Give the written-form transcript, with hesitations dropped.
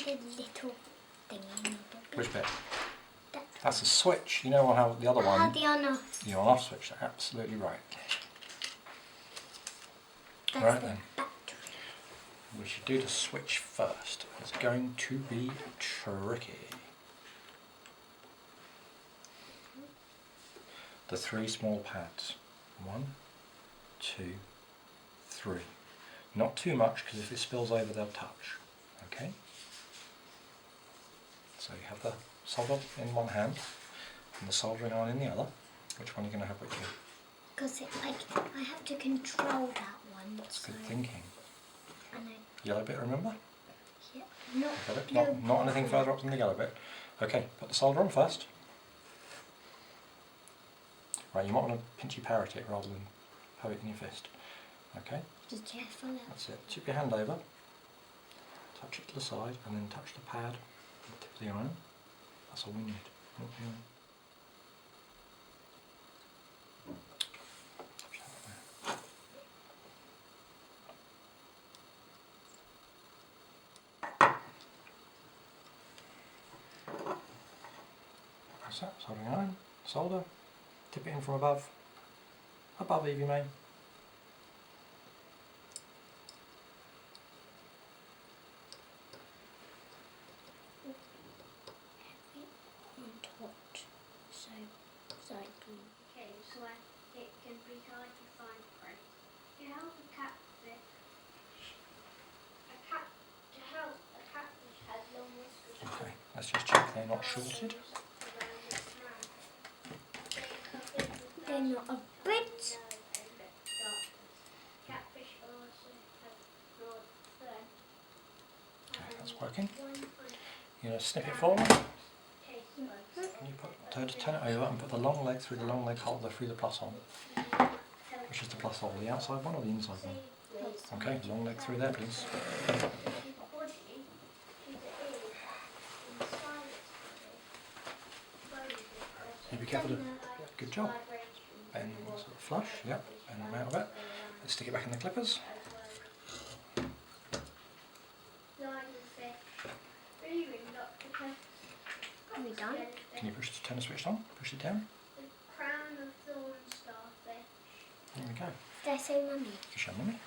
a little thing in the Which bit? That's a switch. You know how the other one... the on-off. The on-off switch. Absolutely right. That's Right the then. battery. We should do the switch first. It's going to be tricky. The 3 small pads. 1, 2, 3. Not too much, because if it spills over they'll touch. Okay? So you have the solder in one hand and the soldering iron in the other. Which one are you going to have with you? Because I have to control that one. That's so good thinking. I know. Yellow bit, remember? Yeah. Not, Got it? Not anything further up than the yellow bit. Okay, put the solder on first. Right, you might want to pinchy parrot it rather than have it in your fist. Okay? Be careful. That's it. Tip your hand over, touch it to the side, and then touch the pad with the tip of the iron. That's all we need. Not the iron. Press that, soldering iron, solder, tip it in from above, Evie and I. On top, so cycling. Okay, so it can be hard to find prey. To help a catfish, has long whiskers. Okay, let's just check they're not shorted. They're not a bit. Catfish also have broad fur. Okay, that's working. You know, snip it for me. Can you turn it over and put the long leg through the long leg holder through the plus hole? Which is the plus hole, the outside one or the inside one? Okay, long leg through there, please. You be careful to... Good job. And sort of flush, yep, and them out of it. Let's stick it back in the clippers. Are we done? Can you turn the switch on? Push it down. The crown of thorn starfish. There we go. Did I say mummy? You show mummy.